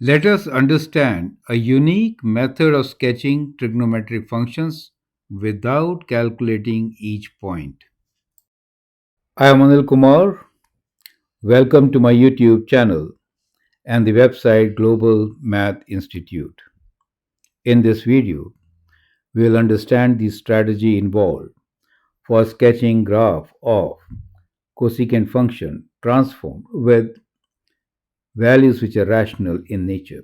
Let us understand a unique method of sketching trigonometric functions without calculating each point. I am Anil Kumar. Welcome to my YouTube channel and the website Global Math Institute. In this video, we will understand the strategy involved for sketching graph of cosecant function transformed with values which are rational in nature.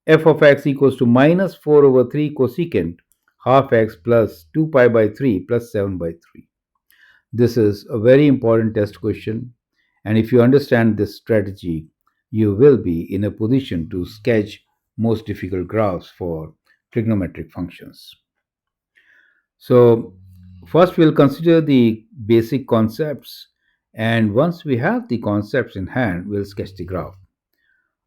F of x equals to minus 4 over 3 cosecant half x plus 2 pi by 3 plus 7 by 3. This is a very important test question, and if you understand this strategy, you will be in a position to sketch most difficult graphs for trigonometric functions. So, first we'll consider the basic concepts, and once we have the concepts in hand, we'll sketch the graph.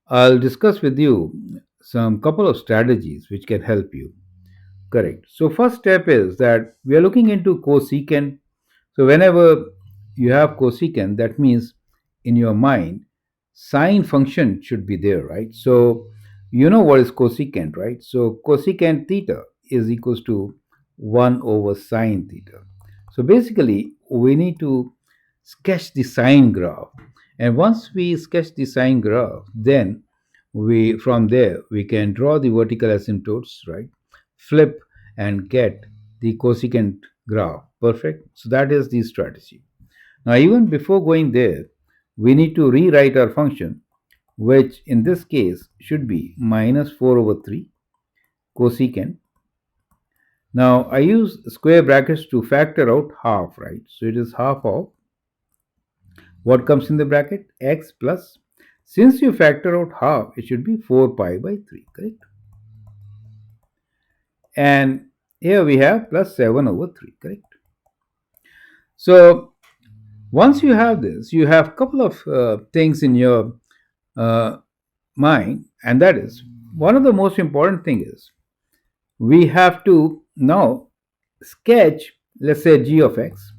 I'll discuss with you some couple of strategies which can help you. Correct. So first step is that we are looking into cosecant. So whenever you have cosecant, that means in your mind, sine function should be there, right? So you know what is cosecant, right? So cosecant theta is equals to 1 over sine theta. So basically, we need to sketch the sine graph. And once we sketch the sine graph, then we from there we can draw the vertical asymptotes, right? Flip and get the cosecant graph. Perfect. So that is the strategy. Now, even before going there, we need to rewrite our function, which in this case should be minus 4 over 3 cosecant. Now, I use square brackets to factor out half, right? So it is half of what comes in the bracket? X plus. Since you factor out half, it should be 4 pi by 3, correct? And here we have plus 7 over 3, correct? So once you have this, you have a couple of things in your uh, mind, and that is one of the most important thing is we have to now sketch, let's say g of x,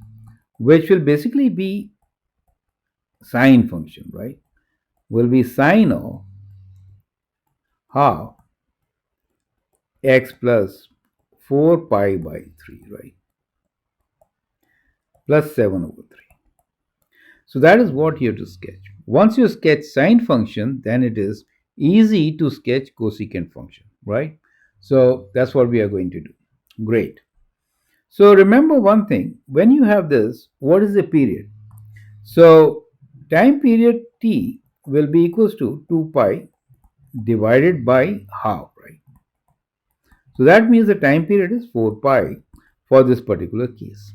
which will basically be sine function, right? Will be sine of half x plus 4 pi by 3, right? Plus 7 over 3. So that is what you have to sketch. Once you sketch sine function, then it is easy to sketch cosecant function, right? So that's what we are going to do. Great. So remember one thing, when you have this, what is the period? So time period t will be equals to 2 pi divided by half, right? So that means the time period is 4 pi for this particular case.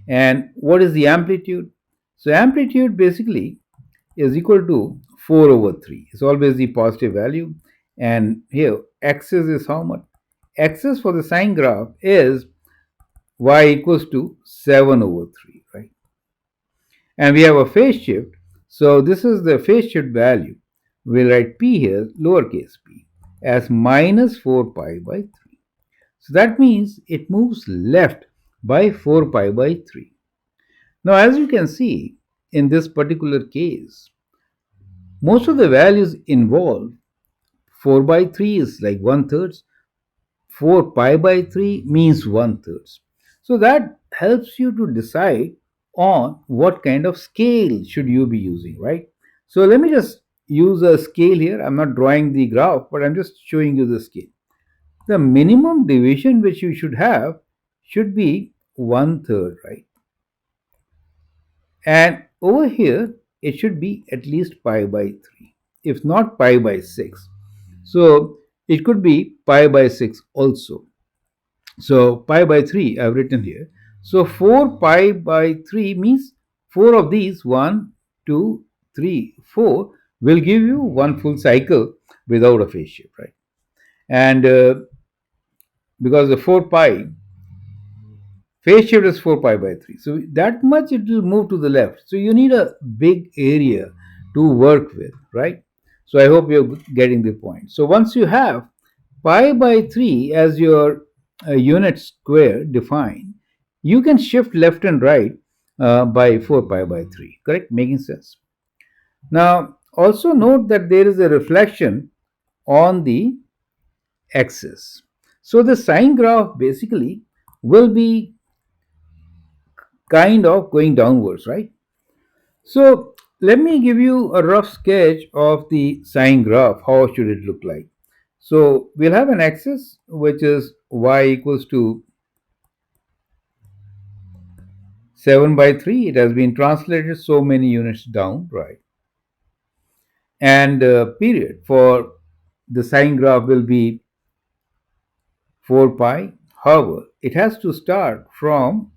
And what is the amplitude? So amplitude basically is equal to 4 over 3. It's always the positive value. And here axis is how much? Axis for the sine graph is y equals to 7 over 3, right? And we have a phase shift. So this is the phase shift value. We'll write p here, lowercase p, as minus 4 pi by 3. So that means it moves left by 4 pi by 3. Now, as you can see, in this particular case, most of the values involved, 4 by 3 is like 1/3, 4 pi by 3 means 1/3. So that helps you to decide on what kind of scale should you be using, right? So let me just use a scale here. I'm not drawing the graph, but I'm just showing you the scale. The minimum division which you should have should be 1/3, right? And over here, it should be at least pi by 3, if not pi by 6. So it could be pi by 6 also. So pi by 3 I've written here. So 4 pi by 3 means 4 of these, 1, 2, 3, 4, will give you one full cycle without a phase shift, right? And because the 4 pi phase shift is 4 pi by 3. So that much it will move to the left. So you need a big area to work with, right? So I hope you're getting the point. So once you have pi by 3 as your unit square defined, you can shift left and right by 4 pi by 3. Correct? Making sense. Now, also note that there is a reflection on the axis. So the sine graph basically will be kind of going downwards, right? So let me give you a rough sketch of the sine graph. How should it look like? So we'll have an axis which is y equals to 7 by 3. It has been translated so many units down, right? And period for the sine graph will be 4 pi. However, it has to start from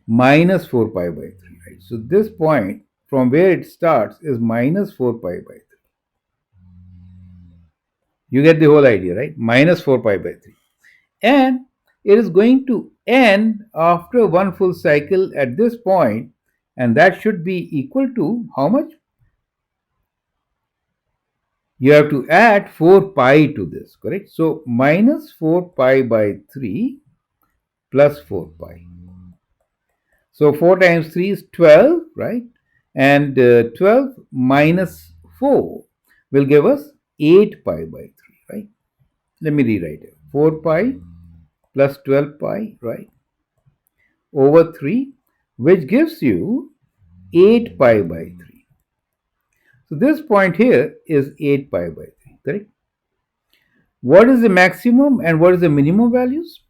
minus 4 pi by 3, right? So this point from where it starts is minus 4 pi by 3. You get the whole idea, right? Minus 4 pi by 3. And it is going to end after one full cycle at this point, and that should be equal to how much? You have to add 4 pi to this, correct? So minus 4 pi by 3 plus 4 pi. So 4 times 3 is 12, right? And 12 minus 4 will give us 8 pi by 3, right? Let me rewrite it. 4 pi plus 12 pi, right? Over 3, which gives you 8 pi by 3. So this point here is 8 pi by 3, correct? What is the maximum and what is the minimum values?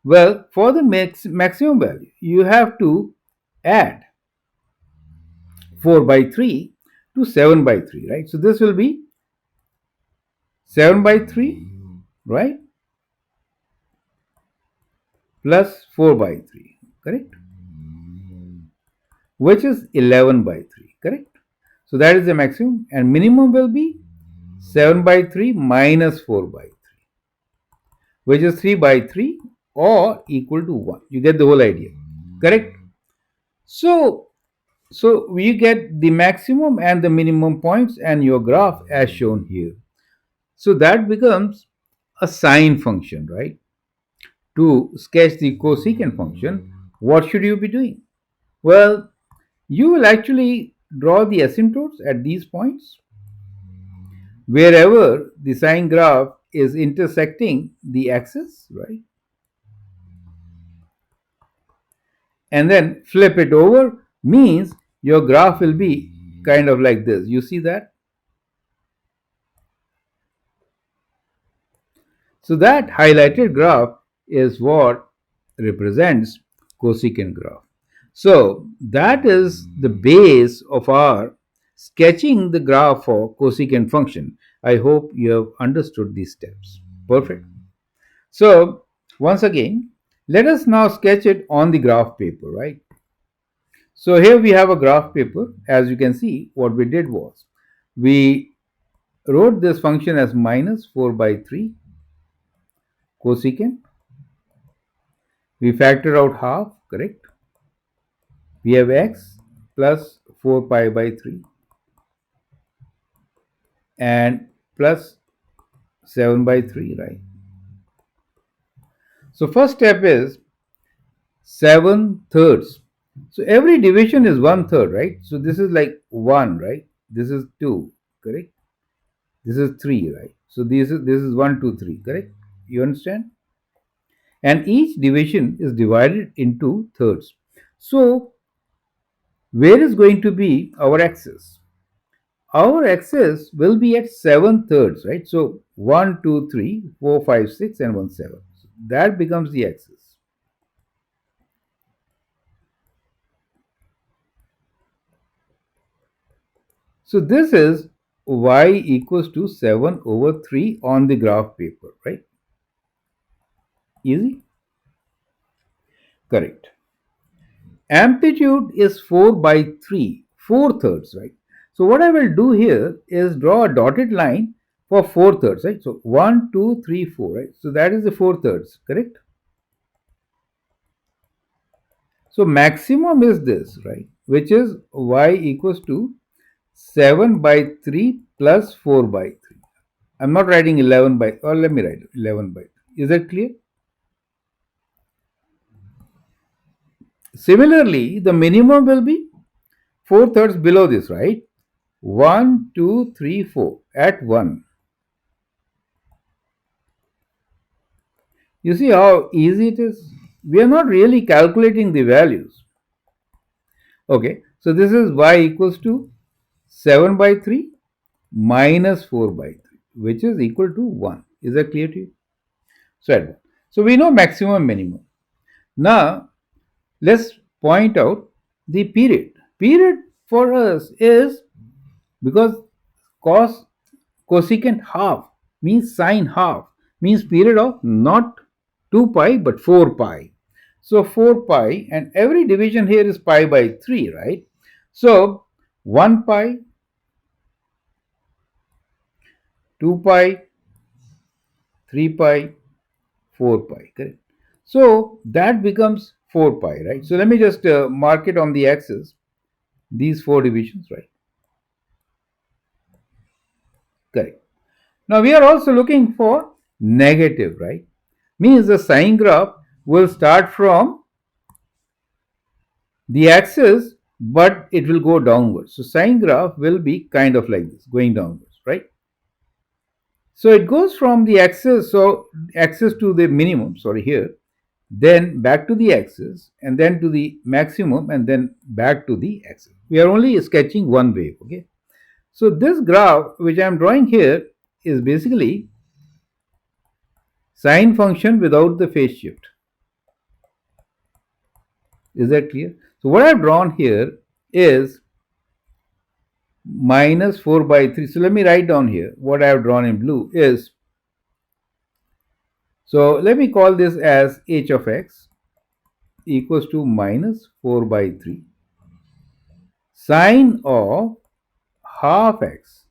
Well, for the maximum value, you have to add 4 by 3 to 7 by 3, right? So this will be 7 by 3, right? Plus 4 by 3, correct? Which is 11 by 3, correct? So that is the maximum, and minimum will be 7 by 3 minus 4 by 3, which is 3 by 3 or equal to 1. You get the whole idea, correct? So you get the maximum and the minimum points and your graph as shown here. So that becomes a sine function, right? To sketch the cosecant function, what should you be doing? Well, you will actually draw the asymptotes at these points. Wherever the sine graph is intersecting the axis, right? And then flip it over means your graph will be kind of like this. You see that? So that highlighted graph is what represents cosecant graph. So that is the base of our sketching the graph for cosecant function. I hope you have understood these steps. Perfect. So once again, let us now sketch it on the graph paper, right? So here we have a graph paper. As you can see, what we did was we wrote this function as minus 4 by 3 cosecant. We factor out half, correct? We have x plus 4 pi by 3 and plus 7 by 3, right? So first step is 7/3. So every division is 1/3, right? So this is like 1, right? This is 2, correct? This is 3, right? So this is 1, 2, 3, correct? You understand? And each division is divided into thirds. So where is going to be our axis? Our axis will be at 7/3, right? So 1, 2, 3, 4, 5, 6, and 1, 7. So that becomes the axis. So this is y equals to 7/3 on the graph paper, right? Easy? Correct. Amplitude is 4 by 3, 4/3, right? So what I will do here is draw a dotted line for 4/3, right? So 1, 2, 3, 4, right? So that is the 4/3, correct? So maximum is this, right? Which is y equals to 7 by 3 plus 4 by 3. I'm not writing 11 by, or let me write 11 by 3. Is that clear? Similarly, the minimum will be 4 thirds below this, right? 1, 2, 3, 4 at 1. You see how easy it is? We are not really calculating the values. Okay, so this is y equals to 7 by 3 minus 4 by 3, which is equal to 1. Is that clear to you? So we know maximum minimum. Now let's point out the period. Period for us is because cos cosecant half means sine half means period of not 2 pi but 4 pi. So 4 pi and every division here is pi by 3, right? So 1 pi, 2 pi, 3 pi, 4 pi, correct? So that becomes 4 pi, right? So let me just mark it on the axis, these four divisions, right? Correct. Now we are also looking for negative, right? Means the sine graph will start from the axis, but it will go downwards. So sine graph will be kind of like this, going downwards, right? So it goes from the axis, so axis to the minimum, sorry, here, then back to the axis, and then to the maximum, and then back to the axis. We are only sketching one wave, okay? So this graph, which I am drawing here, is basically sine function without the phase shift. Is that clear? So what I've drawn here is minus 4 by 3. So let me write down here what I have drawn in blue is, so let me call this as h of x equals to minus 4 by 3 sine of half x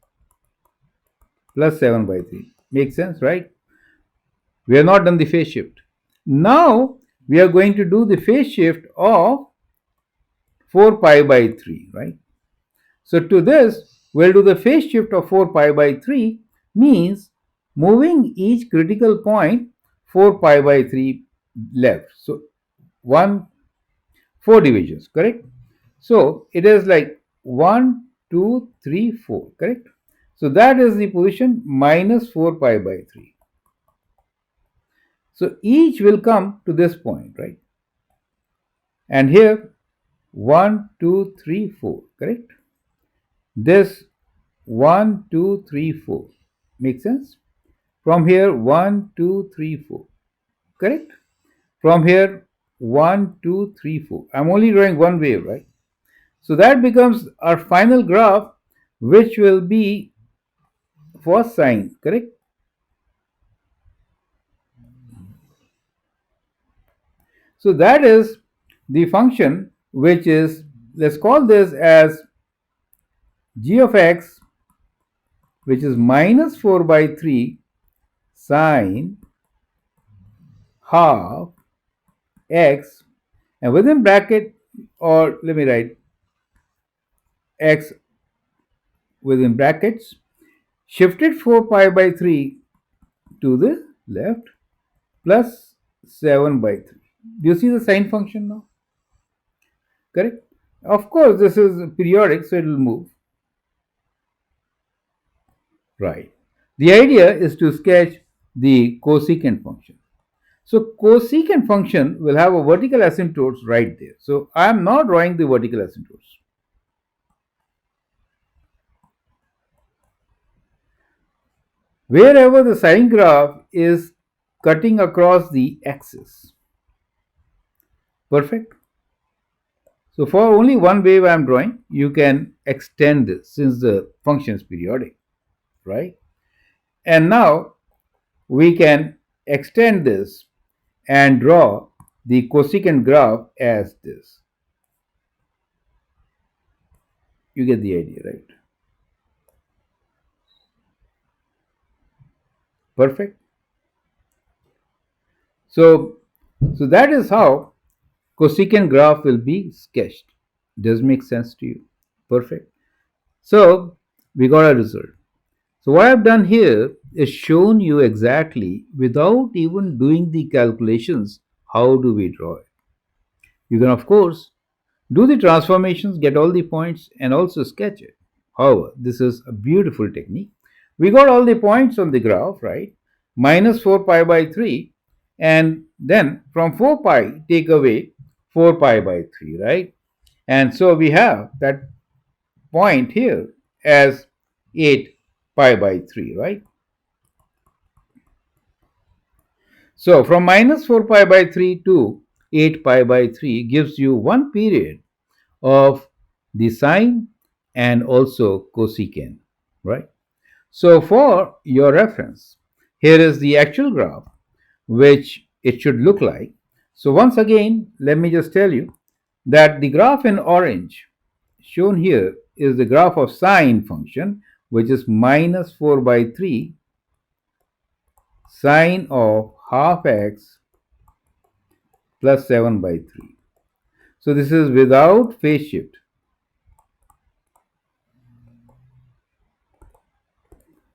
plus 7 by 3. Makes sense, right? We have not done the phase shift. Now we are going to do the phase shift of 4 pi by 3, right? So to this, we'll do the phase shift of 4 pi by 3 means moving each critical point 4 pi by 3 left. So 1, 4 divisions, correct? So it is like 1, 2, 3, 4, correct? So that is the position minus 4 pi by 3. So each will come to this point, right? And here 1, 2, 3, 4, correct? This 1, 2, 3, 4. Make sense? From here 1, 2, 3, 4. Correct? From here 1, 2, 3, 4. I'm only drawing one wave, right? So that becomes our final graph, which will be for sine, correct? So that is the function which is, let's call this as g of x, which is minus 4 by 3 sine half x, and within bracket, or let me write x within brackets, shifted 4 pi by 3 to the left plus 7 by 3. Do you see the sine function now? Correct? Of course, this is periodic, so it will move. Right. The idea is to sketch the cosecant function. So cosecant function will have a vertical asymptotes right there. So I am not drawing the vertical asymptotes. Wherever the sine graph is cutting across the axis. Perfect. So for only one wave I am drawing, you can extend this since the function is periodic, right? And now we can extend this and draw the cosecant graph as this. You get the idea, right? Perfect. So that is how cosecant graph will be sketched. Does make sense to you? Perfect. So we got a result. So what I've done here is shown you exactly without even doing the calculations how do we draw it. You can of course do the transformations, get all the points and also sketch it. However, this is a beautiful technique. We got all the points on the graph, right? Minus 4 pi by 3 and then from 4 pi take away 4 pi by 3, right? And so we have that point here as 8 pi by 3, right? So from minus 4 pi by 3 to 8 pi by 3 gives you one period of the sine and also cosecant, right? So for your reference, here is the actual graph which it should look like. So once again, let me just tell you that the graph in orange shown here is the graph of sine function, which is minus 4 by 3 sine of half x plus 7 by 3. So this is without phase shift.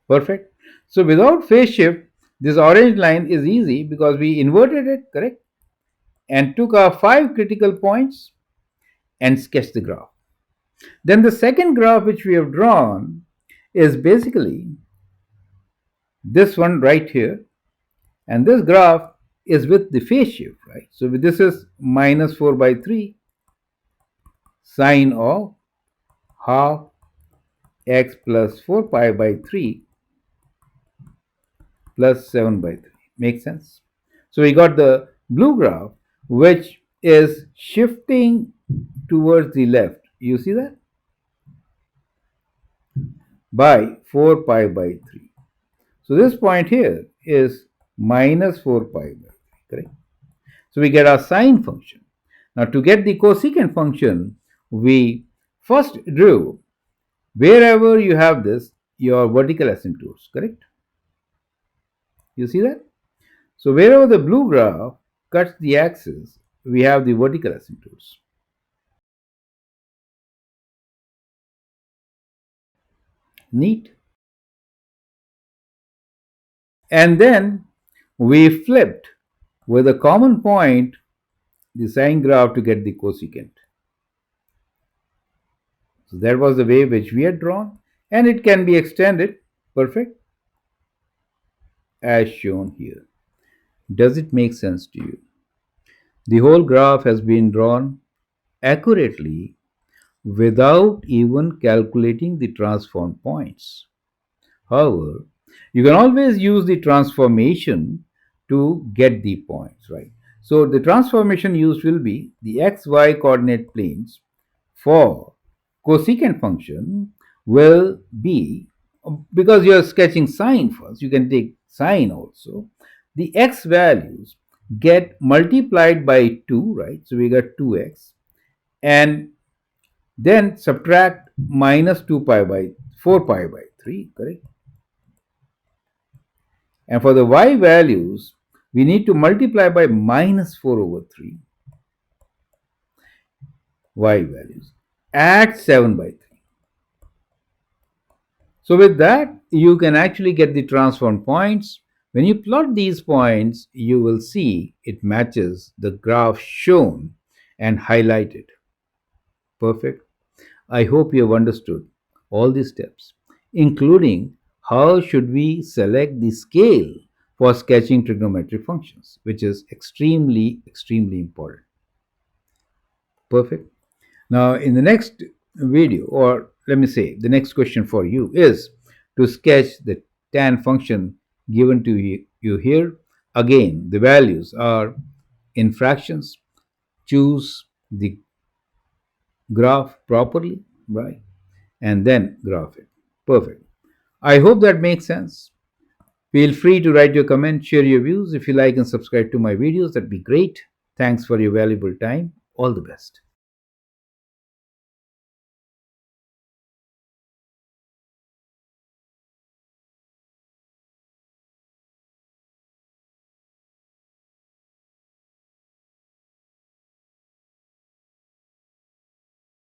Perfect. So without phase shift, this orange line is easy because we inverted it, correct? And took our 5 critical points and sketched the graph. Then the second graph which we have drawn is basically this one right here. And this graph is with the phase shift, right? So this is minus 4 by 3 sine of half x plus 4 pi by 3 plus 7 by 3. Makes sense? So we got the blue graph which is shifting towards the left. You see that? By 4 pi by 3. So this point here is minus 4 pi by 3, correct? So we get our sine function. Now to get the cosecant function, we first drew wherever you have this, your vertical asymptotes, correct? You see that? So wherever the blue graph cuts the axis, we have the vertical asymptotes. Neat. And then we flipped with a common point the sine graph to get the cosecant. So that was the way which we had drawn, and it can be extended, perfect, as shown here. Does it make sense to you? The whole graph has been drawn accurately without even calculating the transform points. However, you can always use the transformation to get the points, right? So the transformation used will be the xy coordinate planes for cosecant function will be, because you are sketching sine first, you can take sine also. The x values get multiplied by 2, right? So we got 2x, and then subtract minus 2 pi by 4 pi by 3, correct? And for the y values, we need to multiply by minus 4 over 3 y values at 7 by 3. So with that, you can actually get the transform points. When you plot these points, you will see it matches the graph shown and highlighted. Perfect. I hope you have understood all these steps, including how should we select the scale for sketching trigonometric functions, which is extremely important. Perfect. Now, in the next video, or let me say, the next question for you is to sketch the tan function given to you here. Again, the values are in fractions. Choose the graph properly, right? And then graph it. Perfect. I hope that makes sense. Feel free to write your comment, share your views. If you like and subscribe to my videos, that'd be great. Thanks for your valuable time. All the best.